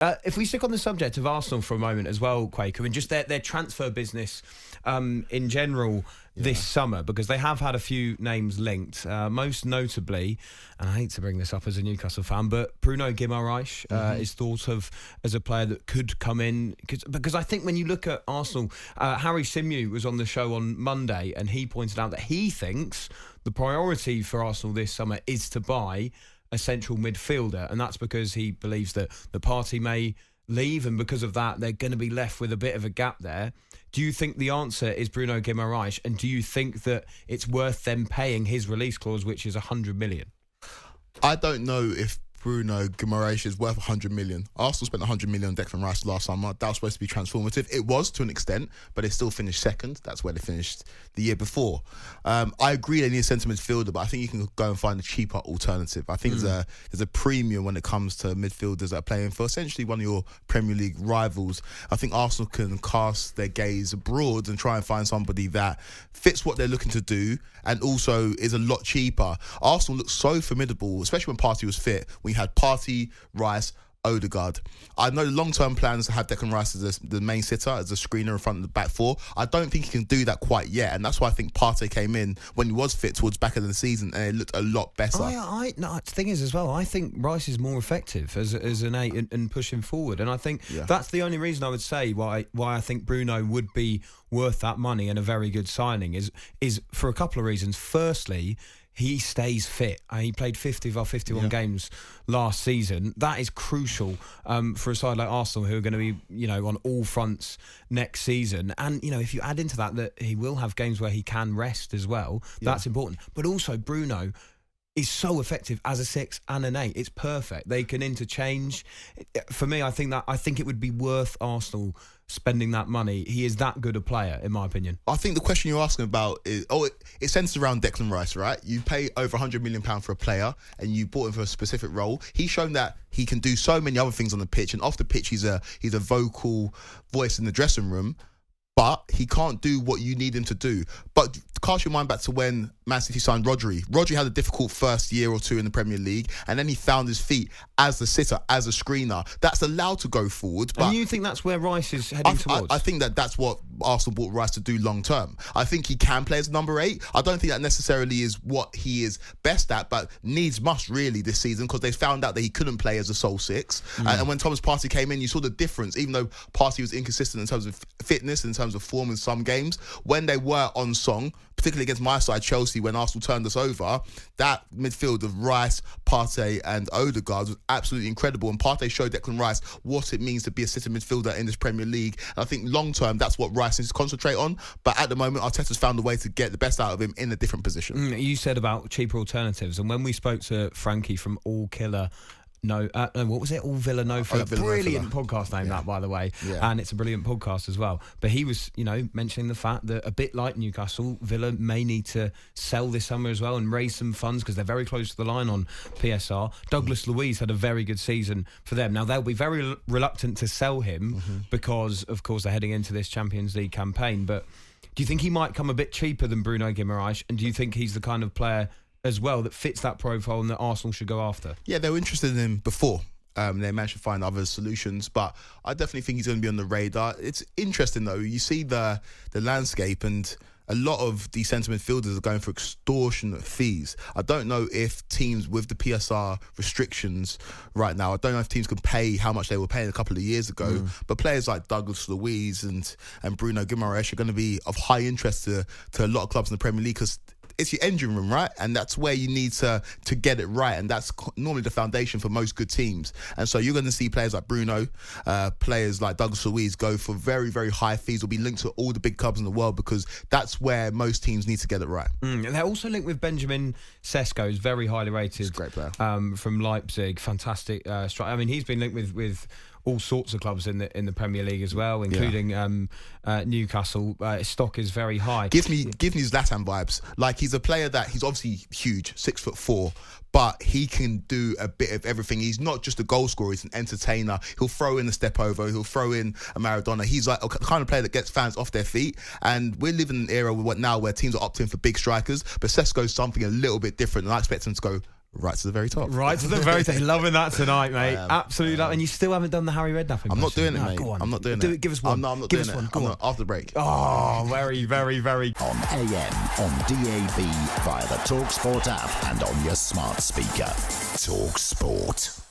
If we stick on the subject of Arsenal for a moment as well, Kweku, and just their transfer business in general this summer, because they have had a few names linked, most notably, and I hate to bring this up as a Newcastle fan, but Bruno Guimarães is thought of as a player that could come in, because I think when you look at Arsenal, Harry Symeou was on the show on Monday and he pointed out that he thinks the priority for Arsenal this summer is to buy a central midfielder, and that's because he believes that the party may leave, and because of that they're going to be left with a bit of a gap there. Do you think the answer is Bruno Guimarães, and do you think that it's worth them paying his release clause, which is 100 million? I don't know if Bruno Guimarães is worth 100 million. Arsenal spent 100 million on Declan Rice last summer. That was supposed to be transformative. It was to an extent, but they still finished second. That's where they finished the year before. I agree they need a centre midfielder, but I think you can go and find a cheaper alternative. I think there's a premium when it comes to midfielders that are playing for essentially one of your Premier League rivals. I think Arsenal can cast their gaze abroad and try and find somebody that fits what they're looking to do and also is a lot cheaper. Arsenal looked so formidable, especially when Partey was fit. We had Partey, Rice, Odegaard. I know the long-term plans to have Declan Rice as the main sitter, as a screener in front of the back four. I don't think he can do that quite yet, and that's why I think Partey came in when he was fit towards back end of the season, and it looked a lot better. No, the thing is as well, I think Rice is more effective as an 8 and pushing forward, and I think that's the only reason I would say why I think Bruno would be worth that money and a very good signing is for a couple of reasons. Firstly, he stays fit. He played 50 of our 51 games last season. That is crucial for a side like Arsenal, who are going to be, on all fronts next season. And, if you add into that he will have games where he can rest as well, that's important. But also, Bruno is so effective as a 6 and an 8. It's perfect. They can interchange. For me, I think it would be worth Arsenal spending that money. He is that good a player, in my opinion. I think the question you're asking about is, it centres around Declan Rice, right? You pay over £100 million for a player and you bought him for a specific role. He's shown that he can do so many other things on the pitch, and off the pitch he's a vocal voice in the dressing room, but he can't do what you need him to do. But cast your mind back to when Man City signed Rodri. Rodri had a difficult first year or two in the Premier League, and then he found his feet as the sitter, as a screener. That's allowed to go forward. But and you think that's where Rice is heading towards? I think that's what Arsenal bought Rice to do long term. I think he can play as number 8. I don't think that necessarily is what he is best at, but needs must really this season, because they found out that he couldn't play as a sole 6. And when Thomas Partey came in, you saw the difference. Even though Partey was inconsistent in terms of fitness, in terms of form in some games, when they were on song, particularly against my side, Chelsea, when Arsenal turned us over, that midfield of Rice, Partey and Odegaard was absolutely incredible. And Partey showed Declan Rice what it means to be a sitting midfielder in this Premier League. And I think long term, that's what Rice needs to concentrate on. But at the moment, Arteta's found a way to get the best out of him in a different position. You said about cheaper alternatives. And when we spoke to Frankie from All Killer... what was it? All Villa No Filler. Brilliant podcast name, that, by the way. And it's a brilliant podcast as well. But he was, mentioning the fact that a bit like Newcastle, Villa may need to sell this summer as well and raise some funds, because they're very close to the line on PSR. Douglas Luiz had a very good season for them. Now, they'll be very reluctant to sell him because, of course, they're heading into this Champions League campaign. But do you think he might come a bit cheaper than Bruno Guimarães? And do you think he's the kind of player as well that fits that profile and that Arsenal should go after? Yeah, they were interested in him before. They managed to find other solutions, but I definitely think he's going to be on the radar. It's interesting though. You see the landscape, and a lot of these centre midfielders are going for extortionate fees. I don't know if teams with the PSR restrictions right now, I don't know if teams can pay how much they were paying a couple of years ago, but players like Douglas Luiz and Bruno Guimarães are going to be of high interest to a lot of clubs in the Premier League, because it's your engine room, right? And that's where you need to get it right. And that's normally the foundation for most good teams. And so you're going to see players like Bruno, players like Douglas Luiz go for very, very high fees, or be linked to all the big clubs in the world, because that's where most teams need to get it right. They're also linked with Benjamin Sesko, who's very highly rated. He's a great player. From Leipzig. Fantastic striker. I mean, he's been linked with all sorts of clubs in the Premier League as well, including Newcastle. His stock is very high. Gives me Zlatan vibes. Like, he's a player that he's obviously huge, 6'4", but he can do a bit of everything. He's not just a goal scorer, he's an entertainer. He'll throw in a step over, he'll throw in a Maradona. He's like a kind of player that gets fans off their feet. And we're living in an era where teams are opting for big strikers, but Sesko's something a little bit different, and I expect him to go right to the very top. Right to the very top. Loving that tonight, mate. Absolutely loving. And you still haven't done the Harry Redknapp impression. I'm not doing it, mate. Go on. I'm not doing it. Give us one. I'm not Give doing us one. it. Go on. After the break. Oh, very, very, very. On AM, on DAB, via the talkSPORT app and on your smart speaker. talkSPORT.